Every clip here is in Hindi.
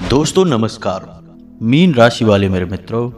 दोस्तों नमस्कार। मीन राशि वाले मेरे मित्रों,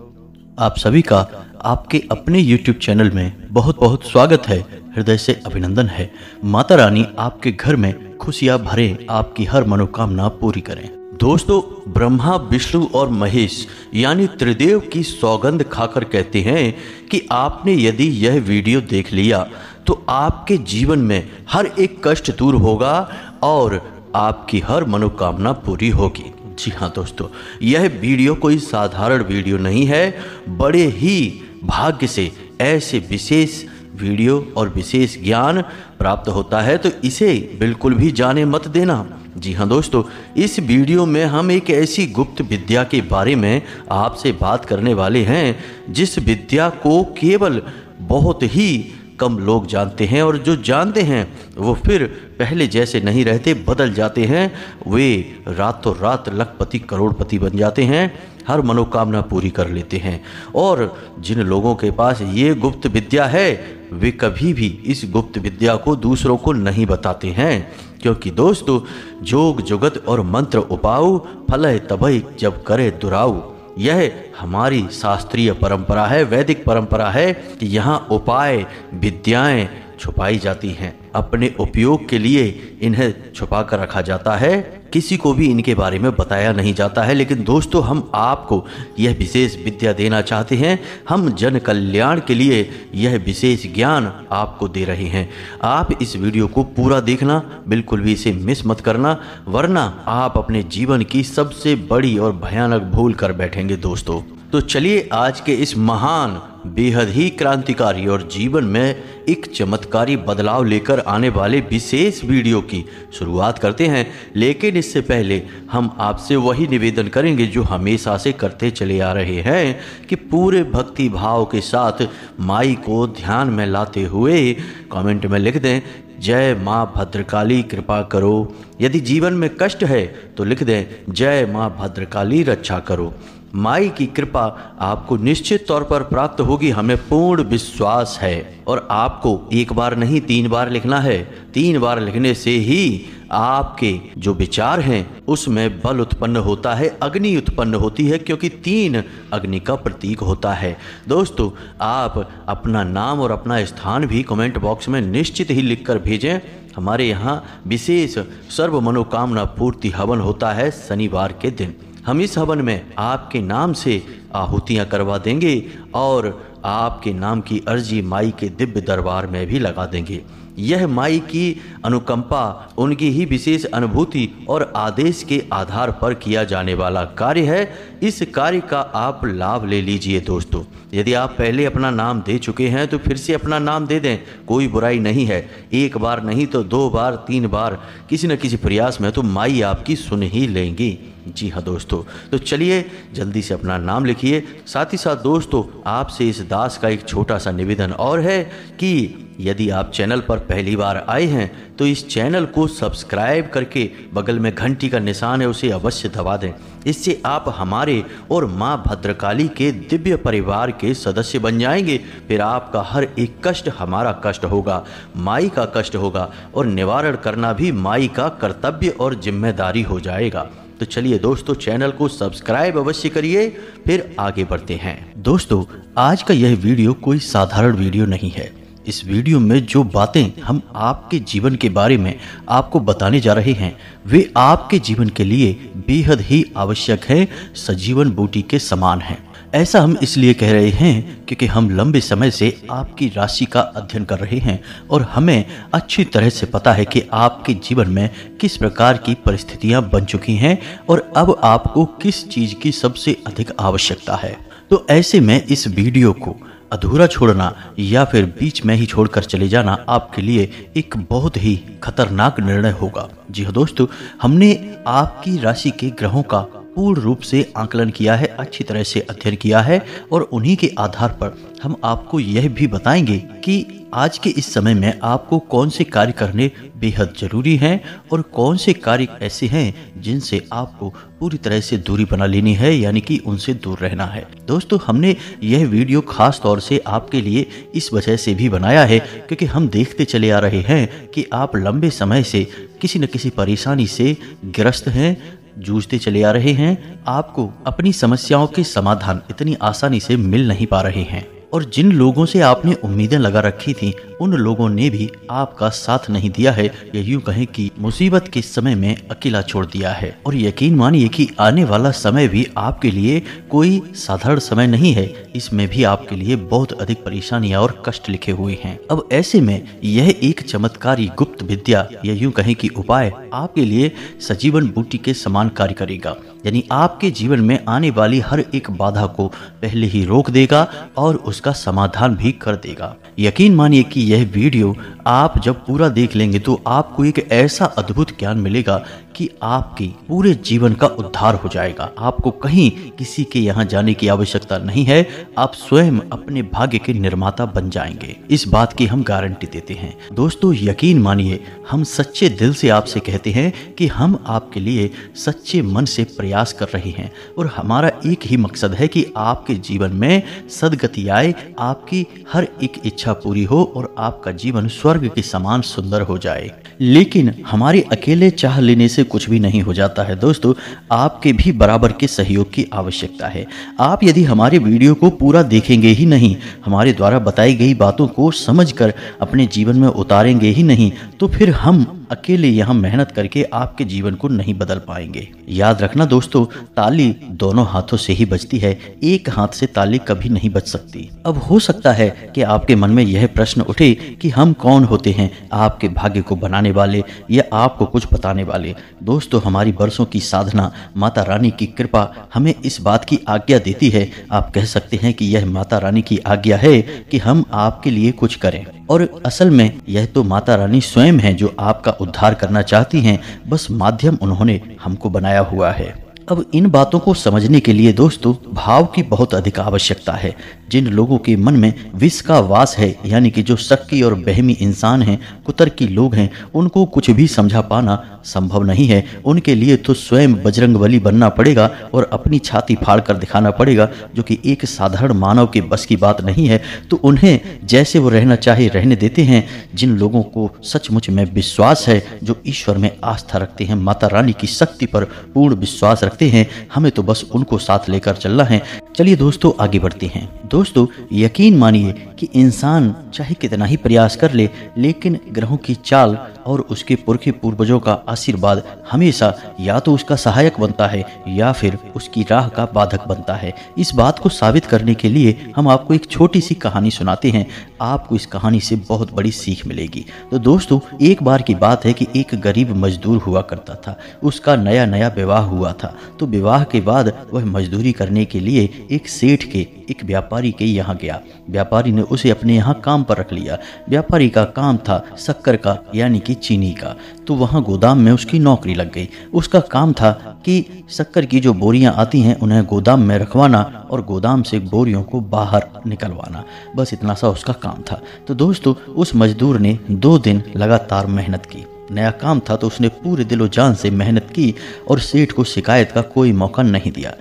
आप सभी का आपके अपने YouTube चैनल में बहुत बहुत स्वागत है। हृदय से अभिनंदन है। माता रानी आपके घर में खुशियां भरे, आपकी हर मनोकामना पूरी करें। दोस्तों, ब्रह्मा विष्णु और महेश यानी त्रिदेव की सौगंध खाकर कहते हैं कि आपने यदि यह वीडियो देख लिया तो आपके जीवन में हर एक कष्ट दूर होगा और आपकी हर मनोकामना पूरी होगी। जी हाँ दोस्तों, यह वीडियो कोई साधारण वीडियो नहीं है। बड़े ही भाग्य से ऐसे विशेष वीडियो और विशेष ज्ञान प्राप्त होता है, तो इसे बिल्कुल भी जाने मत देना। जी हाँ दोस्तों, इस वीडियो में हम एक ऐसी गुप्त विद्या के बारे में आपसे बात करने वाले हैं जिस विद्या को केवल बहुत ही कम लोग जानते हैं, और जो जानते हैं वो फिर पहले जैसे नहीं रहते, बदल जाते हैं। वे रातों रात लखपति करोड़पति बन जाते हैं, हर मनोकामना पूरी कर लेते हैं। और जिन लोगों के पास ये गुप्त विद्या है वे कभी भी इस गुप्त विद्या को दूसरों को नहीं बताते हैं, क्योंकि दोस्तों जोग जुगत और मंत्र उपाऊ फलय तभय जब करे दुराऊ, यह हमारी शास्त्रीय परंपरा है, वैदिक परंपरा है कि यहाँ उपाय विद्याएं छुपाई जाती हैं। अपने उपयोग के लिए इन्हें छुपा कर रखा जाता है, किसी को भी इनके बारे में बताया नहीं जाता है। लेकिन दोस्तों, हम आपको यह विशेष विद्या देना चाहते हैं। हम जन कल्याण के लिए यह विशेष ज्ञान आपको दे रहे हैं। आप इस वीडियो को पूरा देखना, बिल्कुल भी इसे मिस मत करना, वरना आप अपने जीवन की सबसे बड़ी और भयानक भूल कर बैठेंगे दोस्तों। तो चलिए आज के इस महान, बेहद ही क्रांतिकारी और जीवन में एक चमत्कारी बदलाव लेकर आने वाले विशेष वीडियो की शुरुआत करते हैं। लेकिन इससे पहले हम आपसे वही निवेदन करेंगे जो हमेशा से करते चले आ रहे हैं कि पूरे भक्ति भाव के साथ माई को ध्यान में लाते हुए कमेंट में लिख दें, जय माँ भद्रकाली कृपा करो। यदि जीवन में कष्ट है तो लिख दें, जय माँ भद्रकाली रक्षा करो। माई की कृपा आपको निश्चित तौर पर प्राप्त होगी, हमें पूर्ण विश्वास है। और आपको एक बार नहीं 3 बार लिखना है। 3 बार लिखने से ही आपके जो विचार हैं उसमें बल उत्पन्न होता है, अग्नि उत्पन्न होती है, क्योंकि 3 अग्नि का प्रतीक होता है। दोस्तों, आप अपना नाम और अपना स्थान भी कमेंट बॉक्स में निश्चित ही लिखकर भेजें। हमारे यहाँ विशेष सर्व मनोकामना पूर्ति हवन होता है शनिवार के दिन। हम इस हवन में आपके नाम से आहुतियाँ करवा देंगे और आपके नाम की अर्जी माई के दिव्य दरबार में भी लगा देंगे। यह माई की अनुकंपा, उनकी ही विशेष अनुभूति और आदेश के आधार पर किया जाने वाला कार्य है। इस कार्य का आप लाभ ले लीजिए दोस्तों। यदि आप पहले अपना नाम दे चुके हैं तो फिर से अपना नाम दे दें, कोई बुराई नहीं है। 1 बार नहीं तो 2 बार 3 बार किसी न किसी प्रयास में तो माई आपकी सुन ही लेंगी। जी हाँ दोस्तों, तो चलिए जल्दी से अपना नाम लिखिए। साथ ही साथ दोस्तों, आपसे इस दास का एक छोटा सा निवेदन और है कि यदि आप चैनल पर पहली बार आए हैं तो इस चैनल को सब्सक्राइब करके बगल में घंटी का निशान है उसे अवश्य दबा दें। इससे आप हमारे और माँ भद्रकाली के दिव्य परिवार के सदस्य बन जाएंगे। फिर आपका हर एक कष्ट हमारा कष्ट होगा, माई का कष्ट होगा, और निवारण करना भी माई का कर्तव्य और जिम्मेदारी हो जाएगा। तो चलिए दोस्तों, चैनल को सब्सक्राइब अवश्य करिए, फिर आगे बढ़ते हैं। दोस्तों, आज का यह वीडियो कोई साधारण वीडियो नहीं है। इस वीडियो में जो बातें हम आपके जीवन के बारे में आपको बताने जा रहे हैं वे आपके जीवन के लिए बेहद ही आवश्यक है, सजीवन बूटी के समान है। ऐसा हम इसलिए कह रहे हैं क्योंकि हम लंबे समय से आपकी राशि का अध्ययन कर रहे हैं और हमें अच्छी तरह से पता है कि आपके जीवन में किस प्रकार की परिस्थितियां बन चुकी हैं और अब आपको किस चीज की सबसे अधिक आवश्यकता है। तो ऐसे में इस वीडियो को अधूरा छोड़ना या फिर बीच में ही छोड़कर चले जाना आपके लिए एक बहुत ही खतरनाक निर्णय होगा। जी हाँ दोस्तों, हमने आपकी राशि के ग्रहों का पूर्ण रूप से आकलन किया है, अच्छी तरह से अध्ययन किया है, और उन्हीं के आधार पर हम आपको यह भी बताएंगे कि आज के इस समय में आपको कौन से कार्य करने बेहद जरूरी हैं और कौन से कार्य ऐसे हैं जिनसे आपको पूरी तरह से दूरी बना लेनी है, यानी कि उनसे दूर रहना है। दोस्तों, हमने यह वीडियो खास तौर से आपके लिए इस वजह से भी बनाया है क्योंकि हम देखते चले आ रहे हैं कि आप लंबे समय से किसी न किसी परेशानी से ग्रस्त हैं, जूझते चले आ रहे हैं, आपको अपनी समस्याओं के समाधान इतनी आसानी से मिल नहीं पा रहे हैं और जिन लोगों से आपने उम्मीदें लगा रखी थी उन लोगों ने भी आपका साथ नहीं दिया है, या यूं कहें कि मुसीबत के समय में अकेला छोड़ दिया है। और यकीन मानिए कि आने वाला समय भी आपके लिए कोई साधारण समय नहीं है, इसमें भी आपके लिए बहुत अधिक परेशानियां और कष्ट लिखे हुए हैं। अब ऐसे में यह एक चमत्कारी गुप्त विद्या या यूं कहें कि उपाय आपके लिए सजीवन बूटी के समान कार्य करेगा, यानी आपके जीवन में आने वाली हर एक बाधा को पहले ही रोक देगा और उसका समाधान भी कर देगा। यकीन मानिए कि यह वीडियो आप जब पूरा देख लेंगे तो आपको एक ऐसा अद्भुत ज्ञान मिलेगा कि आपके पूरे जीवन का उद्धार हो जाएगा। आपको कहीं किसी के यहाँ जाने की आवश्यकता नहीं है, आप स्वयं अपने भाग्य के निर्माता बन जाएंगे। इस बात की हम गारंटी देते हैं। दोस्तों यकीन मानिए, हम सच्चे दिल से आपसे कहते हैं कि हम आपके लिए सच्चे मन से प्रयास कर रहे हैं और हमारा एक ही मकसद है कि आपके जीवन में सद्गति आए, आपकी हर एक इच्छा पूरी हो और आपका जीवन स्वर्ग के समान सुंदर हो जाए। लेकिन हमारे अकेले चाह लेने से कुछ भी नहीं हो जाता है दोस्तों, आपके भी बराबर के सहयोग की आवश्यकता है। आप यदि हमारे वीडियो को पूरा देखेंगे ही नहीं, हमारे द्वारा बताई गई बातों को समझकर अपने जीवन में उतारेंगे ही नहीं, तो फिर हम अकेले यहाँ मेहनत करके आपके जीवन को नहीं बदल पाएंगे। याद रखना दोस्तों, ताली दोनों हाथों से ही बजती है, एक हाथ से ताली कभी नहीं बज सकती। अब हो सकता है कि आपके मन में यह प्रश्न उठे कि हम कौन होते हैं आपके भाग्य को बनाने वाले या आपको कुछ बताने वाले। दोस्तों हमारी बरसों की साधना, माता रानी की कृपा हमें इस बात की आज्ञा देती है, आप कह सकते हैं कि यह माता रानी की आज्ञा है कि हम आपके लिए कुछ करें। और असल में यह तो माता रानी स्वयं है जो आपका उद्धार करना चाहती हैं, बस माध्यम उन्होंने हमको बनाया हुआ है। अब इन बातों को समझने के लिए दोस्तों भाव की बहुत अधिक आवश्यकता है। जिन लोगों के मन में विष का वास है, यानी कि जो शक्की और बहमी इंसान हैं, कुतर्की लोग हैं, उनको कुछ भी समझा पाना संभव नहीं है। उनके लिए तो स्वयं बजरंगबली बनना पड़ेगा और अपनी छाती फाड़ कर दिखाना पड़ेगा, जो कि एक साधारण मानव के बस की बात नहीं है। तो उन्हें जैसे वो रहना चाहे रहने देते हैं। जिन लोगों को सचमुच में विश्वास है, जो ईश्वर में आस्था रखते हैं, माता रानी की शक्ति पर पूर्ण विश्वास रखते हैं, हमें तो बस उनको साथ लेकर चलना है। चलिए दोस्तों आगे बढ़ते हैं। दोस्तों यकीन मानिए कि इंसान चाहे कितना ही प्रयास कर ले, लेकिन ग्रहों की चाल और उसके पुरखे पूर्वजों का आशीर्वाद हमेशा या तो उसका सहायक बनता है या फिर उसकी राह का बाधक बनता है। इस बात को साबित करने के लिए हम आपको एक छोटी सी कहानी सुनाते हैं। आपको इस कहानी से बहुत बड़ी सीख मिलेगी। तो दोस्तों एक बार की बात है कि एक गरीब मजदूर हुआ करता था। उसका नया नया विवाह हुआ था। तो विवाह के बाद वह मजदूरी करने के लिए एक सेठ के, एक व्यापारी के यहाँ गया। व्यापारी ने उसे अपने यहाँ काम पर रख लिया। व्यापारी का काम था शक्कर का, यानी कि चीनी का। तो वहाँ गोदाम में उसकी नौकरी लग गई। उसका काम था कि शक्कर की जो बोरियां आती हैं उन्हें गोदाम में रखवाना और गोदाम से बोरियों को बाहर निकलवाना, बस इतना सा उसका काम था। तो दोस्तों उस मजदूर ने 2 दिन लगातार मेहनत की। नया काम था तो उसने पूरे दिलो जान से मेहनत की और सेठ को शिकायत का कोई मौका नहीं दिया।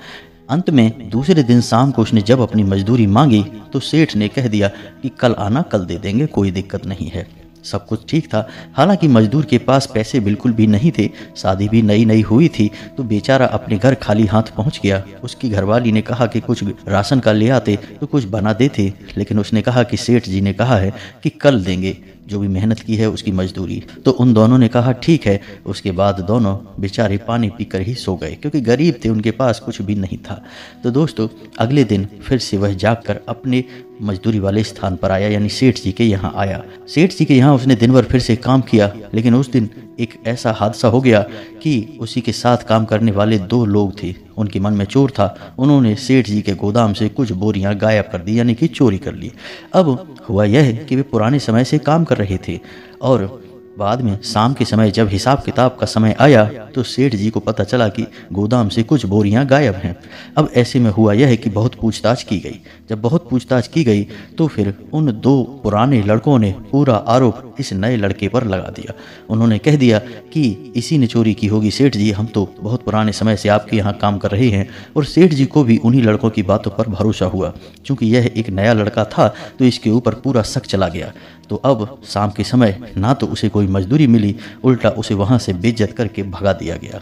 अंत में दूसरे दिन शाम को उसने जब अपनी मजदूरी मांगी तो सेठ ने कह दिया कि कल आना, कल दे देंगे, कोई दिक्कत नहीं है। सब कुछ ठीक था। हालांकि मजदूर के पास पैसे बिल्कुल भी नहीं थे। शादी भी नई नई हुई थी। तो बेचारा अपने घर खाली हाथ पहुंच गया। उसकी घरवाली ने कहा कि कुछ राशन का ले आते तो कुछ बना देते, लेकिन उसने कहा कि सेठ जी ने कहा है कि कल देंगे जो भी मेहनत की है उसकी मजदूरी। तो उन दोनों ने कहा ठीक है। उसके बाद दोनों बेचारे पानी पीकर ही सो गए, क्योंकि गरीब थे, उनके पास कुछ भी नहीं था। तो दोस्तों अगले दिन फिर से वह जागकर अपने मजदूरी वाले स्थान पर आया, यानी सेठ जी के यहाँ आया। सेठ जी के यहाँ उसने दिन भर फिर से काम किया, लेकिन उस दिन एक ऐसा हादसा हो गया कि उसी के साथ काम करने वाले 2 लोग थे, उनके मन में चोर था। उन्होंने सेठ जी के गोदाम से कुछ बोरियां गायब कर दी, यानी कि चोरी कर ली। अब हुआ यह कि वे पुराने समय से काम कर रहे थे और बाद में शाम के समय जब हिसाब किताब का समय आया तो सेठ जी को पता चला कि गोदाम से कुछ बोरियां गायब हैं। अब ऐसे में हुआ यह कि बहुत पूछताछ की गई। जब बहुत पूछताछ की गई तो फिर उन 2 पुराने लड़कों ने पूरा आरोप इस नए लड़के पर लगा दिया। उन्होंने कह दिया कि इसी ने चोरी की होगी सेठ जी, हम तो बहुत पुराने समय से आपके यहाँ काम कर रहे हैं। और सेठ जी को भी उन्हीं लड़कों की बातों पर भरोसा हुआ। चूंकि यह एक नया लड़का था तो इसके ऊपर पूरा शक चला गया। तो अब शाम के समय ना तो उसे कोई मजदूरी मिली, उल्टा उसे वहाँ से बेइज्जत करके भगा दिया गया।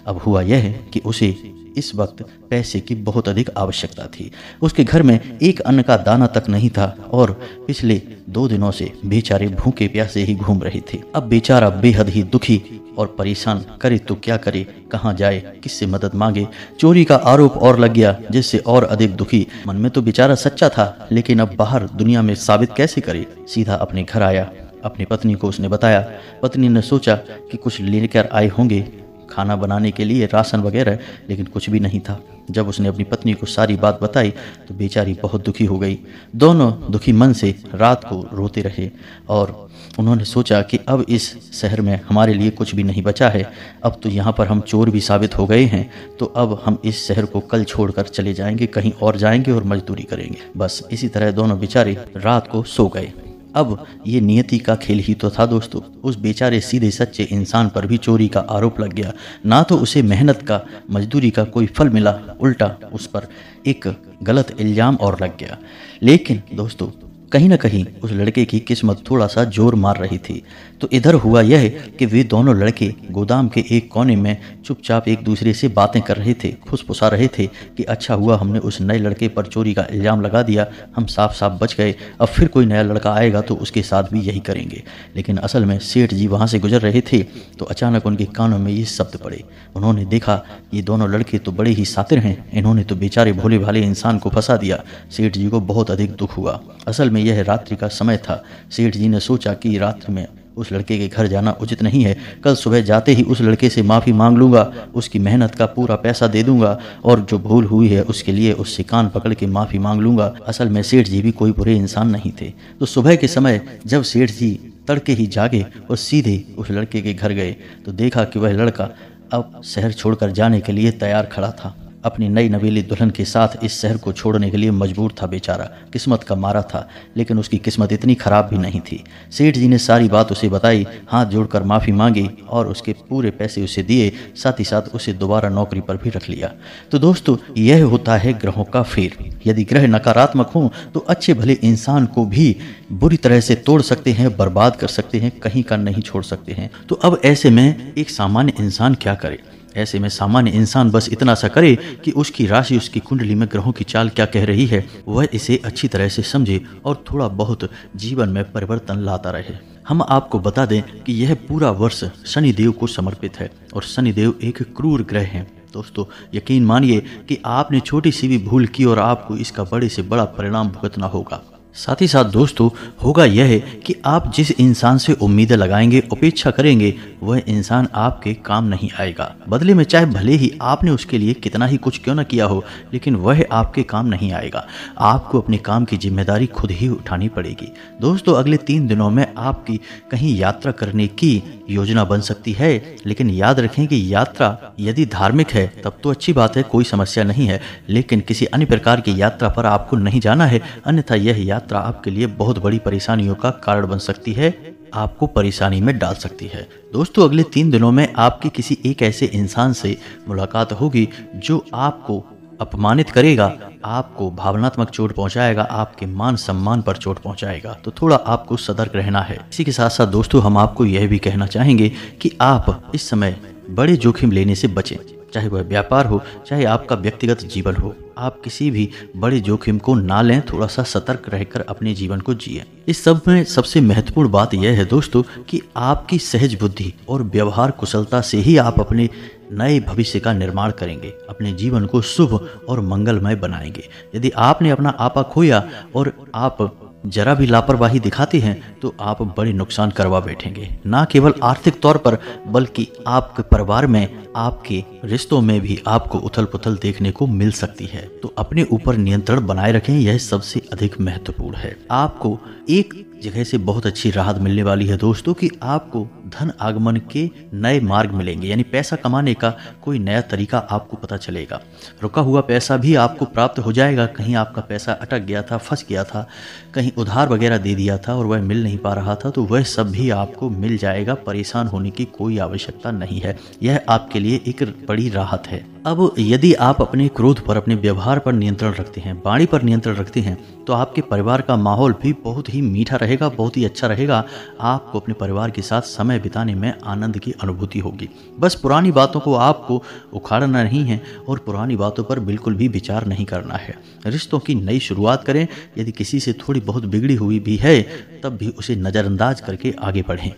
अब हुआ यह कि उसे इस वक्त पैसे की बहुत अधिक आवश्यकता थी। उसके घर में एक अन्न का दाना तक नहीं था और पिछले 2 दिनों से बेचारे भूखे प्यासे ही घूम रहे थे। अब बेचारा बेहद ही दुखी और परेशान, करे तो क्या करे, कहाँ जाए, किससे मदद मांगे। चोरी का आरोप और लग गया, जिससे और अधिक दुखी। मन में तो बेचारा सच्चा था, लेकिन अब बाहर दुनिया में साबित कैसे करे। सीधा अपने घर आया, अपनी पत्नी को उसने बताया। पत्नी ने सोचा कि कुछ लेकर आए होंगे खाना बनाने के लिए, राशन वगैरह, लेकिन कुछ भी नहीं था। जब उसने अपनी पत्नी को सारी बात बताई तो बेचारी बहुत दुखी हो गई। दोनों दुखी मन से रात को रोते रहे और उन्होंने सोचा कि अब इस शहर में हमारे लिए कुछ भी नहीं बचा है। अब तो यहाँ पर हम चोर भी साबित हो गए हैं, तो अब हम इस शहर को कल छोड़कर चले जाएंगे, कहीं और जाएंगे और मजदूरी करेंगे। बस इसी तरह दोनों बेचारे रात को सो गए। अब ये नियति का खेल ही तो था दोस्तों। उस बेचारे सीधे सच्चे इंसान पर भी चोरी का आरोप लग गया। ना तो उसे मेहनत का, मजदूरी का कोई फल मिला, उल्टा उस पर एक गलत इल्जाम और लग गया। लेकिन दोस्तों कहीं ना कहीं उस लड़के की किस्मत थोड़ा सा जोर मार रही थी। तो इधर हुआ यह कि वे दोनों लड़के गोदाम के एक कोने में चुपचाप एक दूसरे से बातें कर रहे थे, फुसफुसा रहे थे कि अच्छा हुआ हमने उस नए लड़के पर चोरी का इल्ज़ाम लगा दिया, हम साफ साफ बच गए। अब फिर कोई नया लड़का आएगा तो उसके साथ भी यही करेंगे। लेकिन असल में सेठ जी वहाँ से गुजर रहे थे तो अचानक उनके कानों में ये शब्द पड़े। उन्होंने देखा ये दोनों लड़के तो बड़े ही शातिर हैं, इन्होंने तो बेचारे भोले भाले इंसान को फंसा दिया। सेठ जी को बहुत अधिक दुख हुआ। असल में यह रात्रि का समय था। सेठ जी ने सोचा कि रात्रि में उस लड़के के घर जाना उचित नहीं है। कल सुबह जाते ही उस लड़के से माफ़ी मांग लूँगा, उसकी मेहनत का पूरा पैसा दे दूंगा और जो भूल हुई है उसके लिए उससे कान पकड़ के माफ़ी मांग लूँगा। असल में सेठ जी भी कोई बुरे इंसान नहीं थे। तो सुबह के समय जब सेठ जी तड़के ही जागे और सीधे उस लड़के के घर गए तो देखा कि वह लड़का अब शहर छोड़कर जाने के लिए तैयार खड़ा था। अपनी नई नवेली दुल्हन के साथ इस शहर को छोड़ने के लिए मजबूर था बेचारा। किस्मत का मारा था, लेकिन उसकी किस्मत इतनी खराब भी नहीं थी। सेठ जी ने सारी बात उसे बताई, हाथ जोड़कर माफ़ी मांगी और उसके पूरे पैसे उसे दिए, साथ ही साथ उसे दोबारा नौकरी पर भी रख लिया। तो दोस्तों यह होता है ग्रहों का फेर। यदि ग्रह नकारात्मक हों तो अच्छे भले इंसान को भी बुरी तरह से तोड़ सकते हैं, बर्बाद कर सकते हैं, कहीं का नहीं छोड़ सकते हैं। तो अब ऐसे में एक सामान्य इंसान क्या करे? ऐसे में सामान्य इंसान बस इतना सा करे कि उसकी राशि, उसकी कुंडली में ग्रहों की चाल क्या कह रही है, वह इसे अच्छी तरह से समझे और थोड़ा बहुत जीवन में परिवर्तन लाता रहे। हम आपको बता दें कि यह पूरा वर्ष शनिदेव को समर्पित है और शनिदेव एक क्रूर ग्रह हैं। दोस्तों यकीन मानिए कि आपने छोटी सी भी भूल की और आपको इसका बड़े से बड़ा परिणाम भुगतना होगा। साथ ही साथ दोस्तों होगा यह है कि आप जिस इंसान से उम्मीदें लगाएंगे, अपेक्षा करेंगे, वह इंसान आपके काम नहीं आएगा। बदले में चाहे भले ही आपने उसके लिए कितना ही कुछ क्यों न किया हो, लेकिन वह आपके काम नहीं आएगा। आपको अपने काम की जिम्मेदारी खुद ही उठानी पड़ेगी। दोस्तों अगले 3 दिनों में आपकी कहीं यात्रा करने की योजना बन सकती है, लेकिन याद रखें कि यात्रा यदि धार्मिक है तब तो अच्छी बात है, कोई समस्या नहीं है। लेकिन किसी अन्य प्रकार की यात्रा पर आपको नहीं जाना है, अन्यथा यह यात्रा आपके लिए बहुत बड़ी परेशानियों का कारण बन सकती है, आपको परेशानी में डाल सकती है। दोस्तों अगले 3 दिनों में आपकी किसी एक ऐसे इंसान से मुलाकात होगी जो आपको अपमानित करेगा, आपको भावनात्मक चोट पहुंचाएगा, आपके मान सम्मान पर चोट पहुंचाएगा। तो थोड़ा आपको सतर्क रहना है। इसी के साथ साथ दोस्तों हम आपको यह भी कहना चाहेंगे कि आप इस समय बड़े जोखिम लेने से बचें, चाहे वह व्यापार हो, चाहे आपका व्यक्तिगत जीवन हो। आप किसी भी बड़े जोखिम को ना लें, थोड़ा सा सतर्क रहकर अपने जीवन को जिएं। इस सब में सबसे महत्वपूर्ण बात यह है दोस्तों कि आपकी सहज बुद्धि और व्यवहार कुशलता से ही आप अपने नए भविष्य का निर्माण करेंगे, अपने जीवन को शुभ और मंगलमय बनाएंगे। यदि आपने अपना आपा खोया और आप जरा भी लापरवाही दिखाते हैं तो आप बड़े नुकसान करवा बैठेंगे, ना केवल आर्थिक तौर पर बल्कि आपके परिवार में, आपके रिश्तों में भी आपको उथल पुथल देखने को मिल सकती है। तो अपने ऊपर नियंत्रण बनाए रखें, यह सबसे अधिक महत्वपूर्ण है। आपको एक जगह से बहुत अच्छी राहत मिलने वाली है दोस्तों कि आपको धन आगमन के नए मार्ग मिलेंगे, यानी पैसा कमाने का कोई नया तरीका आपको पता चलेगा। रुका हुआ पैसा भी आपको प्राप्त हो जाएगा। कहीं आपका पैसा अटक गया था, फंस गया था, कहीं उधार वगैरह दे दिया था और वह मिल नहीं पा रहा था, तो वह सब भी आपको मिल जाएगा। परेशान होने की कोई आवश्यकता नहीं है, यह आपके लिए एक बड़ी राहत है। अब यदि आप अपने क्रोध पर, अपने व्यवहार पर नियंत्रण रखते हैं, वाणी पर नियंत्रण रखते हैं, तो आपके परिवार का माहौल भी बहुत ही मीठा रहेगा, बहुत ही अच्छा रहेगा। आपको अपने परिवार के साथ समय बिताने में आनंद की अनुभूति होगी। बस पुरानी बातों को आपको उखाड़ना नहीं है और पुरानी बातों पर बिल्कुल भी विचार नहीं करना है। रिश्तों की नई शुरुआत करें। यदि किसी से थोड़ी बहुत बिगड़ी हुई भी है, तब भी उसे नज़रअंदाज करके आगे बढ़ें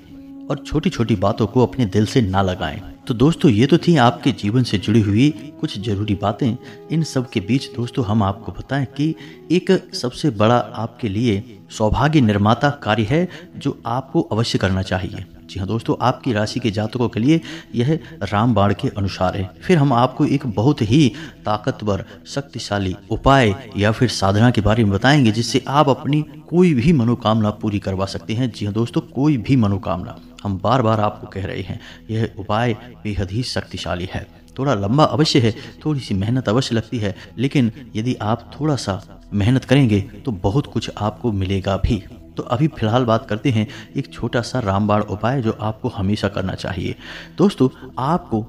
और छोटी छोटी बातों को अपने दिल से ना लगाएं। तो दोस्तों, ये तो थी आपके जीवन से जुड़ी हुई कुछ जरूरी बातें। इन सब के बीच दोस्तों हम आपको बताएं कि एक सबसे बड़ा आपके लिए सौभाग्य निर्माता कार्य है जो आपको अवश्य करना चाहिए। जी हाँ दोस्तों, आपकी राशि के जातकों के लिए यह रामबाण के अनुसार है। फिर हम आपको एक बहुत ही ताकतवर, शक्तिशाली उपाय या फिर साधना के बारे में बताएंगे जिससे आप अपनी कोई भी मनोकामना पूरी करवा सकते हैं। जी हाँ दोस्तों, कोई भी मनोकामना। हम बार बार आपको कह रहे हैं, यह उपाय बेहद ही शक्तिशाली है। थोड़ा लंबा अवश्य है, थोड़ी सी मेहनत अवश्य लगती है, लेकिन यदि आप थोड़ा सा मेहनत करेंगे तो बहुत कुछ आपको मिलेगा भी। तो अभी फिलहाल बात करते हैं एक छोटा सा रामबाण उपाय जो आपको हमेशा करना चाहिए। दोस्तों, आपको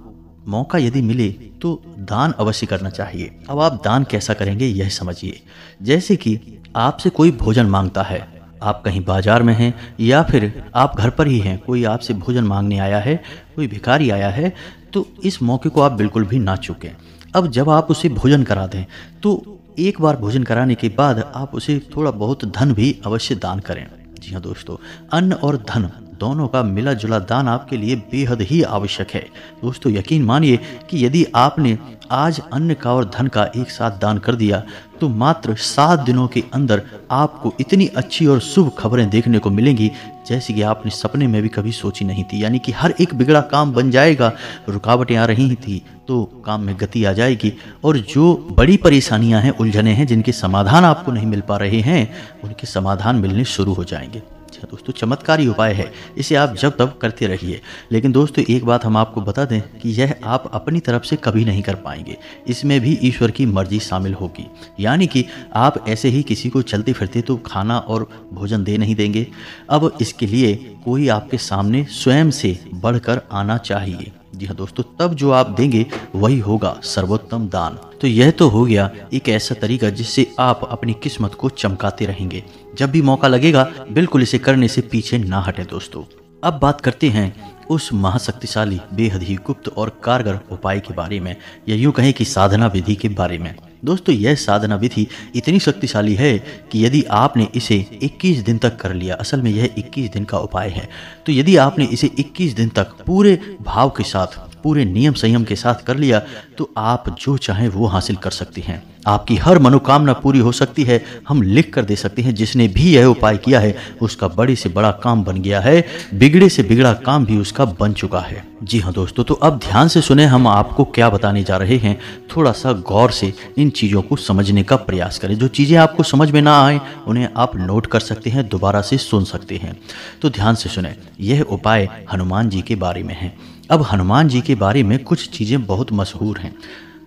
मौका यदि मिले तो दान अवश्य करना चाहिए। अब आप दान कैसा करेंगे यह समझिए। जैसे कि आपसे कोई भोजन मांगता है, आप कहीं बाजार में हैं या फिर आप घर पर ही हैं, कोई आपसे भोजन मांगने आया है, कोई भिखारी आया है, तो इस मौके को आप बिल्कुल भी ना चूकें। अब जब आप उसे भोजन करा दें तो एक बार भोजन कराने के बाद आप उसे थोड़ा बहुत धन भी अवश्य दान करें। जी हाँ दोस्तों, अन्न और धन दोनों का मिला जुला दान आपके लिए बेहद ही आवश्यक है। दोस्तों, यकीन मानिए कि यदि आपने आज अन्न का और धन का एक साथ दान कर दिया तो मात्र 7 दिनों के अंदर आपको इतनी अच्छी और शुभ खबरें देखने को मिलेंगी जैसे कि आपने सपने में भी कभी सोची नहीं थी। यानी कि हर एक बिगड़ा काम बन जाएगा, रुकावटें आ रही थी तो काम में गति आ जाएगी, और जो बड़ी परेशानियां हैं, उलझने हैं, जिनके समाधान आपको नहीं मिल पा रहे हैं, उनके समाधान मिलने शुरू हो जाएंगे। दोस्तों, चमत्कारी उपाय है, इसे आप जब तब करते रहिए। लेकिन दोस्तों, एक बात हम आपको बता दें कि यह आप अपनी तरफ से कभी नहीं कर पाएंगे, इसमें भी ईश्वर की मर्जी शामिल होगी। यानी कि आप ऐसे ही किसी को चलते फिरते तो खाना और भोजन दे नहीं देंगे। अब इसके लिए कोई आपके सामने स्वयं से बढ़कर आना चाहिए। जी हाँ दोस्तों, तब जो आप देंगे वही होगा सर्वोत्तम दान। तो यह तो हो गया एक ऐसा तरीका जिससे आप अपनी किस्मत को चमकाते रहेंगे। जब भी मौका लगेगा बिल्कुल इसे करने से पीछे ना हटें। दोस्तों, अब बात करते हैं उस महाशक्तिशाली, बेहद ही गुप्त और कारगर उपाय के बारे में, या यूं कहें कि साधना विधि के बारे में। दोस्तों, यह साधना विधि इतनी शक्तिशाली है कि यदि आपने इसे 21 दिन तक कर लिया, असल में यह 21 दिन का उपाय है, तो यदि आपने इसे 21 दिन तक पूरे भाव के साथ, पूरे नियम संयम के साथ कर लिया तो आप जो चाहें वो हासिल कर सकते हैं। आपकी हर मनोकामना पूरी हो सकती है। हम लिख कर दे सकते हैं, जिसने भी यह उपाय किया है उसका बड़े से बड़ा काम बन गया है, बिगड़े से बिगड़ा काम भी उसका बन चुका है। जी हाँ दोस्तों, तो अब ध्यान से सुने, हम आपको क्या बताने जा रहे हैं। थोड़ा सा गौर से इन चीज़ों को समझने का प्रयास करें। जो चीज़ें आपको समझ में ना आए उन्हें आप नोट कर सकते हैं, दोबारा से सुन सकते हैं। तो ध्यान से सुने, यह उपाय हनुमान जी के बारे में है। अब हनुमान जी के बारे में कुछ चीज़ें बहुत मशहूर हैं,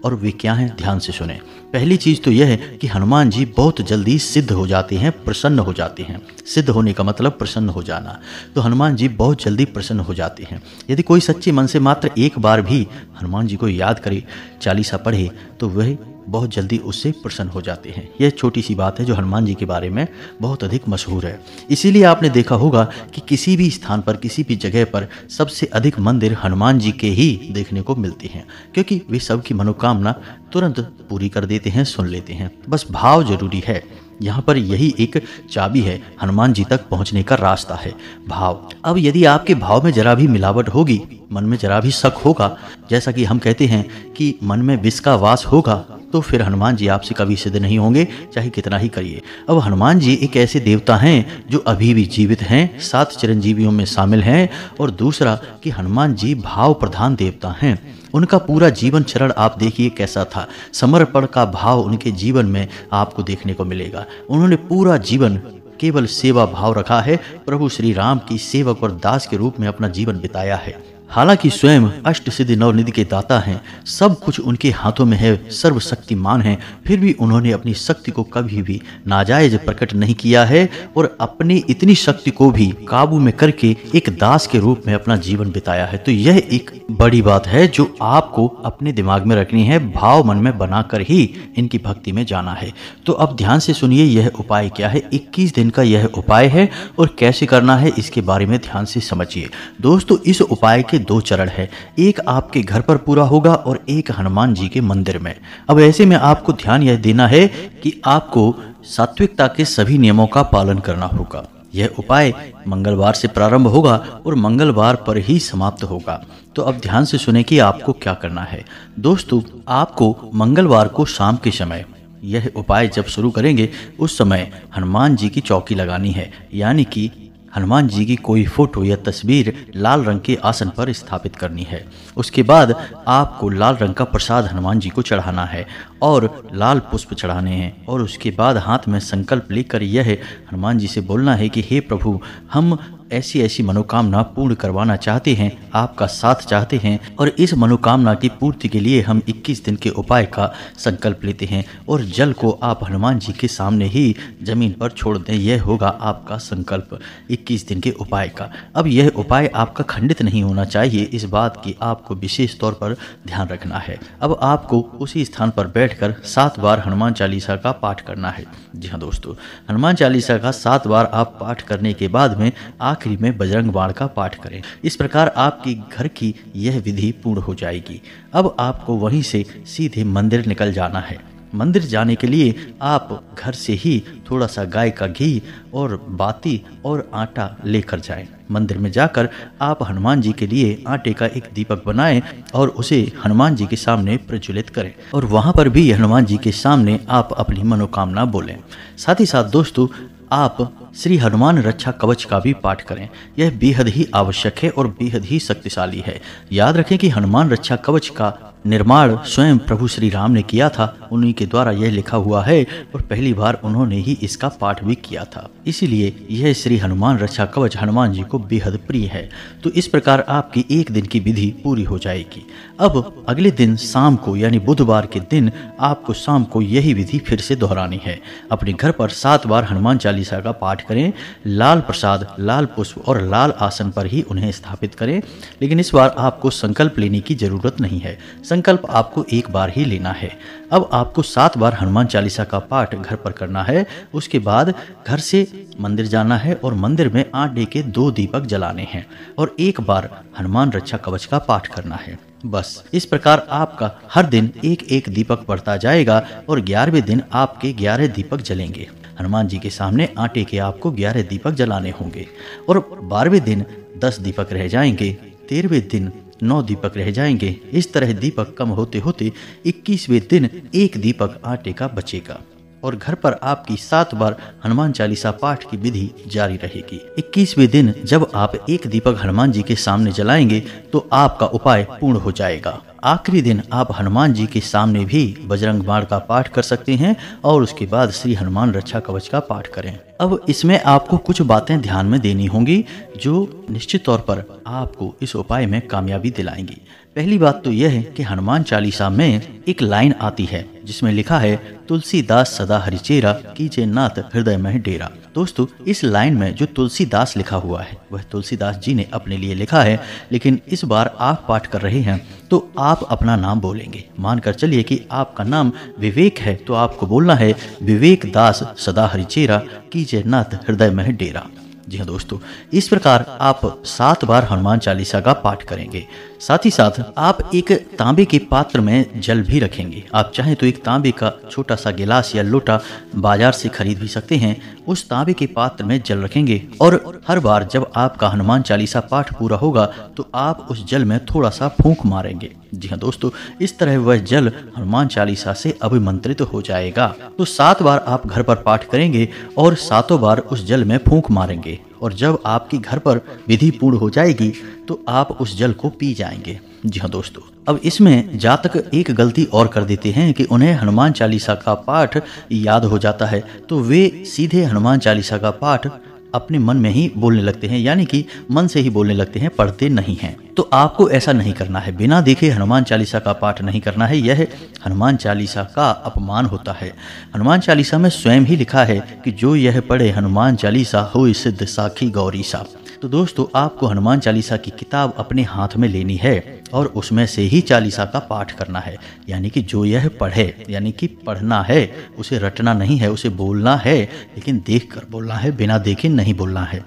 और वे क्या हैं, ध्यान से सुने। पहली चीज़ तो यह है कि हनुमान जी बहुत जल्दी सिद्ध हो जाते हैं, प्रसन्न हो जाते हैं। सिद्ध होने का मतलब प्रसन्न हो जाना। तो हनुमान जी बहुत जल्दी प्रसन्न हो जाते हैं। यदि कोई सच्चे मन से मात्र एक बार भी हनुमान जी को याद करे, चालीसा पढ़े, तो वह बहुत जल्दी उससे प्रसन्न हो जाते हैं। यह छोटी सी बात है जो हनुमान जी के बारे में बहुत अधिक मशहूर है। इसीलिए आपने देखा होगा कि किसी भी स्थान पर, किसी भी जगह पर सबसे अधिक मंदिर हनुमान जी के ही देखने को मिलते हैं, क्योंकि वे सबकी मनोकामना तुरंत पूरी कर देते हैं, सुन लेते हैं। बस भाव जरूरी है। यहाँ पर यही एक चाबी है, हनुमान जी तक पहुँचने का रास्ता है, भाव। अब यदि आपके भाव में जरा भी मिलावट होगी, मन में जरा भी शक होगा, जैसा कि हम कहते हैं कि मन में विष का वास होगा, तो फिर हनुमान जी आपसे कभी सिद्ध नहीं होंगे, चाहे कितना ही करिए। अब हनुमान जी एक ऐसे देवता हैं जो अभी भी जीवित हैं, 7 चिरंजीवियों में शामिल हैं। और दूसरा कि हनुमान जी भाव प्रधान देवता हैं। उनका पूरा जीवन चरण आप देखिए कैसा था, समर्पण का भाव उनके जीवन में आपको देखने को मिलेगा। उन्होंने पूरा जीवन केवल सेवा भाव रखा है, प्रभु श्री राम की सेवक और दास के रूप में अपना जीवन बिताया है। हालांकि स्वयं अष्ट सिद्धि नवनिधि के दाता हैं, सब कुछ उनके हाथों में है, सर्वशक्तिमान हैं, फिर भी उन्होंने अपनी शक्ति को कभी भी नाजायज प्रकट नहीं किया है और अपनी इतनी शक्ति को भी काबू में करके एक दास के रूप में अपना जीवन बिताया है। तो यह एक बड़ी बात है जो आपको अपने दिमाग में रखनी है, भाव मन में बनाकर ही इनकी भक्ति में जाना है। तो अब ध्यान से सुनिए यह उपाय क्या है। 21 दिन का यह उपाय है और कैसे करना है इसके बारे में ध्यान से समझिए। दोस्तों, इस उपाय के 2 चरण है, एक आपके घर पर पूरा होगा और एक हनुमान जी के मंदिर में। अब ऐसे में आपको ध्यान यह देना है कि आपको सात्विकता के सभी नियमों का पालन करना होगा। यह उपाय मंगलवार से प्रारंभ होगा और मंगलवार पर ही समाप्त होगा। तो अब ध्यान से सुने कि आपको क्या करना है। दोस्तों, आपको मंगलवार को शाम के समय यह उपाय जब शुरू करेंगे उस समय हनुमान जी की चौकी लगानी है, यानी कि हनुमान जी की कोई फोटो या तस्वीर लाल रंग के आसन पर स्थापित करनी है। उसके बाद आपको लाल रंग का प्रसाद हनुमान जी को चढ़ाना है और लाल पुष्प चढ़ाने हैं और उसके बाद हाथ में संकल्प लेकर यह हनुमान जी से बोलना है कि हे प्रभु, हम ऐसी ऐसी मनोकामना पूर्ण करवाना चाहते हैं, आपका साथ चाहते हैं और इस मनोकामना की पूर्ति के लिए हम 21 दिन के उपाय का संकल्प लेते हैं और जल को आप हनुमान जी के सामने ही जमीन पर छोड़ दें। यह होगा आपका संकल्प 21 दिन के उपाय का। अब यह उपाय आपका खंडित नहीं होना चाहिए, इस बात की आपको विशेष तौर पर ध्यान रखना है। अब आपको उसी स्थान पर बैठकर 7 बार हनुमान चालीसा का पाठ करना है। जी हाँ दोस्तों, हनुमान चालीसा का 7 बार आप पाठ करने के बाद में आखिरी में बजरंग बाण का पाठ करें। इस प्रकार आपकी घर की यह विधि पूर्ण हो जाएगी। अब आपको वहीं से सीधे मंदिर निकल जाना है। मंदिर जाने के लिए आप घर से ही थोड़ा सा गाय का घी और बाती और आटा लेकर जाएं। मंदिर में जाकर आप हनुमान जी के लिए आटे का एक दीपक बनाएं और उसे हनुमान जी के सामने प्रज्वलित करें और वहां पर भी हनुमान जी के सामने आप अपनी मनोकामना बोलें। साथ ही साथ दोस्तों, आप श्री हनुमान रक्षा कवच का भी पाठ करें। यह बेहद ही आवश्यक है और बेहद ही शक्तिशाली है। याद रखें कि हनुमान रक्षा कवच का निर्माण स्वयं प्रभु श्री राम ने किया था, उन्हीं के द्वारा यह लिखा हुआ है और पहली बार उन्होंने ही इसका पाठ भी किया था। इसीलिए यह श्री हनुमान रक्षा कवच हनुमान जी को बेहद प्रिय है। तो इस प्रकार आपकी 1 दिन की विधि पूरी हो जाएगी। अब अगले दिन शाम को यानी बुधवार के दिन आपको शाम को यही विधि फिर से दोहरानी है। अपने घर पर 7 बार हनुमान चालीसा का पाठ करें, लाल प्रसाद, लाल पुष्प और लाल आसन पर ही उन्हें स्थापित करें। लेकिन इस बार आपको संकल्प लेने की जरूरत नहीं है, संकल्प आपको एक बार ही लेना है। अब आपको 7 बार हनुमान चालीसा का पाठ घर पर करना है। उसके बाद घर से मंदिर जाना है और मंदिर में आटे के 2 दीपक जलाने हैं और 1 बार हनुमान रक्षा कवच का पाठ करना है। बस इस प्रकार आपका हर दिन 1-1 दीपक बढ़ता जाएगा और 11वें दिन आपके 11 दीपक जलेंगे। हनुमान जी के सामने आटे के आपको 11 दीपक जलाने होंगे और 12वें दिन 10 दीपक रह जाएंगे, 13वें दिन 9 दीपक रह जाएंगे। इस तरह दीपक कम होते होते 21वें दिन 1 दीपक आटे का बचेगा और घर पर आपकी 7 बार हनुमान चालीसा पाठ की विधि जारी रहेगी। 21वें दिन जब आप 1 दीपक हनुमान जी के सामने जलाएंगे तो आपका उपाय पूर्ण हो जाएगा। आखिरी दिन आप हनुमान जी के सामने भी बजरंग बाण का पाठ कर सकते हैं और उसके बाद श्री हनुमान रक्षा कवच का पाठ करें। अब इसमें आपको कुछ बातें ध्यान में देनी होंगी जो निश्चित तौर पर आपको इस उपाय में कामयाबी दिलाएंगी। पहली बात तो यह है कि हनुमान चालीसा में एक लाइन आती है जिसमें लिखा है, तुलसीदास सदा हरिचेरा कीजे नाथ हृदय में डेरा। दोस्तों, इस लाइन में जो तुलसीदास लिखा हुआ है वह तुलसीदास जी ने अपने लिए लिखा है, लेकिन इस बार आप पाठ कर रहे हैं तो आप अपना नाम बोलेंगे। मानकर चलिए कि आपका नाम विवेक है तो आपको बोलना है, विवेक दास सदा हरिचेरा कीजे नाथ हृदय में डेरा। जी हाँ दोस्तों, इस प्रकार आप 7 बार हनुमान चालीसा का पाठ करेंगे। साथ ही साथ आप एक तांबे के पात्र में जल भी रखेंगे। आप चाहें तो एक तांबे का छोटा सा गिलास या लोटा बाजार से खरीद भी सकते हैं। उस तांबे के पात्र में जल रखेंगे और हर बार जब आपका हनुमान चालीसा पाठ पूरा होगा तो आप उस जल में थोड़ा सा फूंक मारेंगे। जी हाँ दोस्तों, इस तरह वह जल हनुमान चालीसा से अभिमंत्रित हो जाएगा। तो 7 बार आप घर पर पाठ करेंगे और 7 बार उस जल में फूंक मारेंगे और जब आपकी घर पर विधि पूर्ण हो जाएगी तो आप उस जल को पी जाएंगे। जी हाँ दोस्तों, अब इसमें जातक एक गलती और कर देते हैं कि उन्हें हनुमान चालीसा का पाठ याद हो जाता है तो वे सीधे हनुमान चालीसा का पाठ अपने मन में ही बोलने लगते हैं, यानी कि मन से ही बोलने लगते हैं, पढ़ते नहीं हैं। तो आपको ऐसा नहीं करना है। बिना देखे हनुमान चालीसा का पाठ नहीं करना है, यह हनुमान चालीसा का अपमान होता है। हनुमान चालीसा में स्वयं ही लिखा है कि जो यह पढ़े हनुमान चालीसा होय सिद्ध साखी गौरीसा। तो दोस्तों, आपको हनुमान चालीसा की किताब अपने हाथ में लेनी है और उसमें से ही चालीसा का पाठ करना है। यानी कि जो यह पढ़े, यानी कि पढ़ना है, उसे रटना नहीं है, उसे बोलना है, लेकिन देख कर बोलना है, बिना देखे नहीं बोलना है।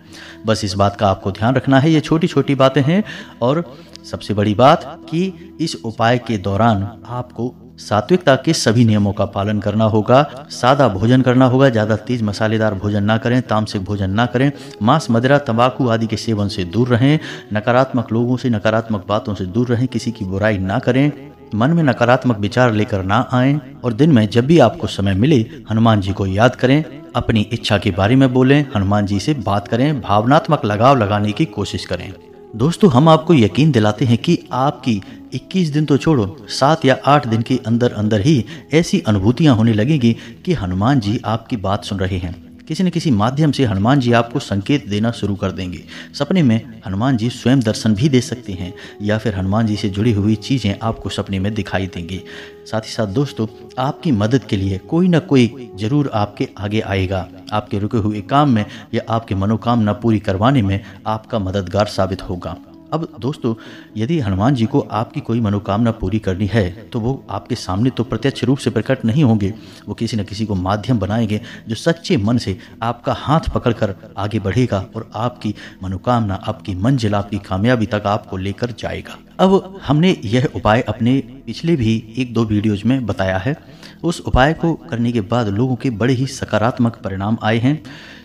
बस इस बात का आपको ध्यान रखना है। ये छोटी छोटी बातें हैं। और सबसे बड़ी बात कि इस उपाय के दौरान आपको सात्विकता के सभी नियमों का पालन करना होगा। सादा भोजन करना होगा, ज़्यादा तेज मसालेदार भोजन ना करें, तामसिक भोजन ना करें, मांस, मदिरा, तंबाकू आदि के सेवन से दूर रहें, नकारात्मक लोगों से, नकारात्मक बातों से दूर रहें, किसी की बुराई ना करें, मन में नकारात्मक विचार लेकर ना आएं, और दिन में जब भी आपको समय मिले हनुमान जी को याद करें, अपनी इच्छा के बारे में बोलें, हनुमान जी से बात करें, भावनात्मक लगाव लगाने की कोशिश करें। दोस्तों, हम आपको यकीन दिलाते हैं कि आपकी 21 दिन तो छोड़ो, 7 या 8 दिन के अंदर अंदर ही ऐसी अनुभूतियां होने लगेंगी कि हनुमान जी आपकी बात सुन रहे हैं। किसी न किसी माध्यम से हनुमान जी आपको संकेत देना शुरू कर देंगे। सपने में हनुमान जी स्वयं दर्शन भी दे सकते हैं, या फिर हनुमान जी से जुड़ी हुई चीज़ें आपको सपने में दिखाई देंगी। साथ ही साथ दोस्तों, आपकी मदद के लिए कोई ना कोई जरूर आपके आगे आएगा। आपके रुके हुए काम में या आपके मनोकामना पूरी करवाने में आपका मददगार साबित होगा। अब दोस्तों, यदि हनुमान जी को आपकी कोई मनोकामना पूरी करनी है तो वो आपके सामने तो प्रत्यक्ष रूप से प्रकट नहीं होंगे। वो किसी न किसी को माध्यम बनाएंगे जो सच्चे मन से आपका हाथ पकड़कर आगे बढ़ेगा और आपकी मनोकामना, आपकी मंजिल, आपकी कामयाबी तक आपको लेकर जाएगा। अब हमने यह उपाय अपने पिछले भी 1-2 वीडियोज में बताया है। उस उपाय को करने के बाद लोगों के बड़े ही सकारात्मक परिणाम आए हैं।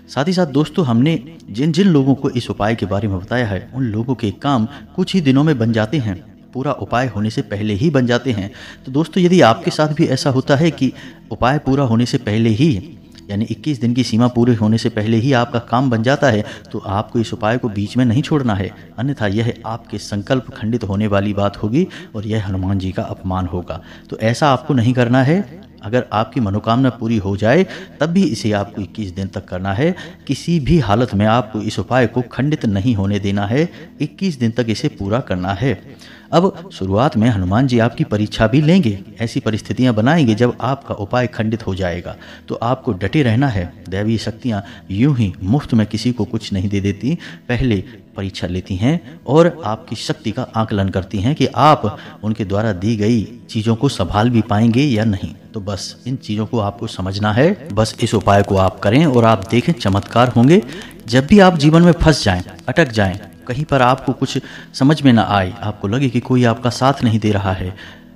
साथ ही साथ दोस्तों, हमने जिन जिन लोगों को इस उपाय के बारे में बताया है, उन लोगों के काम कुछ ही दिनों में बन जाते हैं, पूरा उपाय होने से पहले ही बन जाते हैं। तो दोस्तों, यदि आपके साथ भी ऐसा होता है कि उपाय पूरा होने से पहले ही, यानी 21 दिन की सीमा पूरे होने से पहले ही आपका काम बन जाता है, तो आपको इस उपाय को बीच में नहीं छोड़ना है, अन्यथा यह आपके संकल्प खंडित होने वाली बात होगी और यह हनुमान जी का अपमान होगा। तो ऐसा आपको नहीं करना है। अगर आपकी मनोकामना पूरी हो जाए तब भी इसे आपको 21 दिन तक करना है। किसी भी हालत में आपको इस उपाय को खंडित नहीं होने देना है। 21 दिन तक इसे पूरा करना है। अब शुरुआत में हनुमान जी आपकी परीक्षा भी लेंगे, ऐसी परिस्थितियां बनाएंगे जब आपका उपाय खंडित हो जाएगा। तो आपको डटे रहना है। दैवीय शक्तियां यूं ही मुफ्त में किसी को कुछ नहीं दे देती, पहले परीक्षा लेती हैं और आपकी शक्ति का आकलन करती हैं कि आप उनके द्वारा दी गई चीज़ों को संभाल भी पाएंगे या नहीं। तो बस इन चीज़ों को आपको समझना है। बस इस उपाय को आप करें और आप देखें चमत्कार होंगे। जब भी आप जीवन में फंस जाएं, अटक जाएं, कहीं पर आपको कुछ समझ में ना आए, आपको लगे कि कोई आपका साथ नहीं दे रहा है,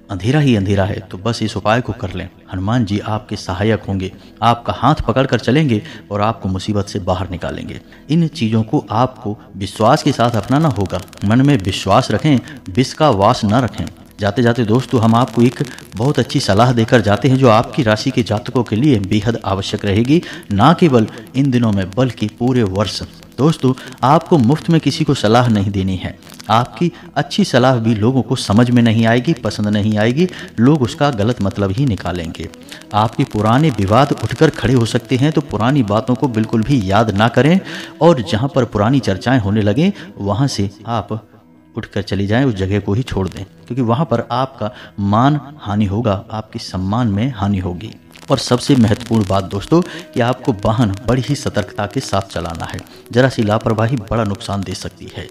अंधेरा ही अंधेरा है, तो बस इस उपाय को कर लें। हनुमान जी आपके सहायक होंगे, आपका हाथ पकड़कर चलेंगे और आपको मुसीबत से बाहर निकालेंगे। इन चीज़ों को आपको विश्वास के साथ अपनाना होगा। मन में विश्वास रखें, विष का वास न रखें। जाते जाते दोस्तों, हम आपको एक बहुत अच्छी सलाह देकर जाते हैं जो आपकी राशि के जातकों के लिए बेहद आवश्यक रहेगी, ना केवल इन दिनों में बल्कि पूरे वर्ष। दोस्तों, आपको मुफ्त में किसी को सलाह नहीं देनी है। आपकी अच्छी सलाह भी लोगों को समझ में नहीं आएगी, पसंद नहीं आएगी, लोग उसका गलत मतलब ही निकालेंगे। आपके पुराने विवाद उठकर खड़े हो सकते हैं, तो पुरानी बातों को बिल्कुल भी याद ना करें और जहां पर पुरानी चर्चाएं होने लगें वहां से आप उठकर चली जाएं, उस जगह को ही छोड़ दें, क्योंकि वहां पर आपका मान हानि होगा, आपकी सम्मान में हानि होगी। और सबसे महत्वपूर्ण बात दोस्तों कि आपको वाहन बड़ी ही सतर्कता के साथ चलाना है। जरा सी लापरवाही बड़ा नुकसान दे सकती है।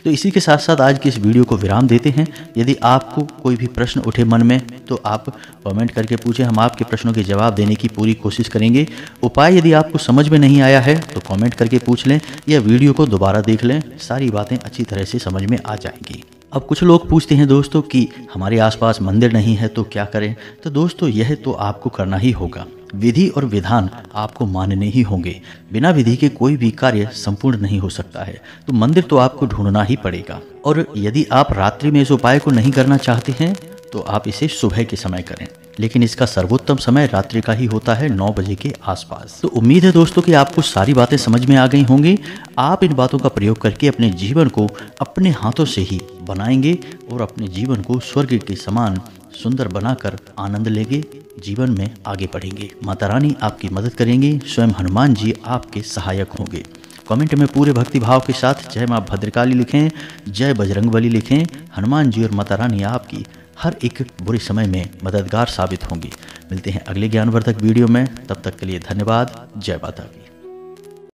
तो इसी के साथ साथ आज की इस वीडियो को विराम देते हैं। यदि आपको कोई भी प्रश्न उठे मन में तो आप कमेंट करके पूछें, हम आपके प्रश्नों के जवाब देने की पूरी कोशिश करेंगे। उपाय यदि आपको समझ में नहीं आया है तो कमेंट करके पूछ लें या वीडियो को दोबारा देख लें, सारी बातें अच्छी तरह से समझ में आ जाएंगी। अब कुछ लोग पूछते हैं दोस्तों कि हमारे आसपास मंदिर नहीं है तो क्या करें। तो दोस्तों, यह तो आपको करना ही होगा। विधि और विधान आपको मानने ही होंगे। बिना विधि के कोई भी कार्य संपूर्ण नहीं हो सकता है, तो मंदिर तो आपको ढूंढना ही पड़ेगा। और यदि आप रात्रि में इस उपाय को नहीं करना चाहते हैं तो आप इसे सुबह के समय करें, लेकिन इसका सर्वोत्तम समय रात्रि का ही होता है, 9 बजे के आसपास। तो उम्मीद है दोस्तों कि आपको सारी बातें समझ में आ गई होंगी। आप इन बातों का प्रयोग करके अपने जीवन को अपने हाथों से ही बनाएंगे और अपने जीवन को स्वर्ग के समान सुंदर बनाकर आनंद लेंगे, जीवन में आगे बढ़ेंगे। माता रानी आपकी मदद करेंगी, स्वयं हनुमान जी आपके सहायक होंगे। कमेंट में पूरे भक्ति भाव के साथ जय माँ भद्रकाली लिखें, जय बजरंगबली लिखें। हनुमान जी और माता रानी आपकी हर एक बुरे समय में मददगार साबित होंगी। मिलते हैं अगले ज्ञानवर्धक वीडियो में, तब तक के लिए धन्यवाद। जय माता दी।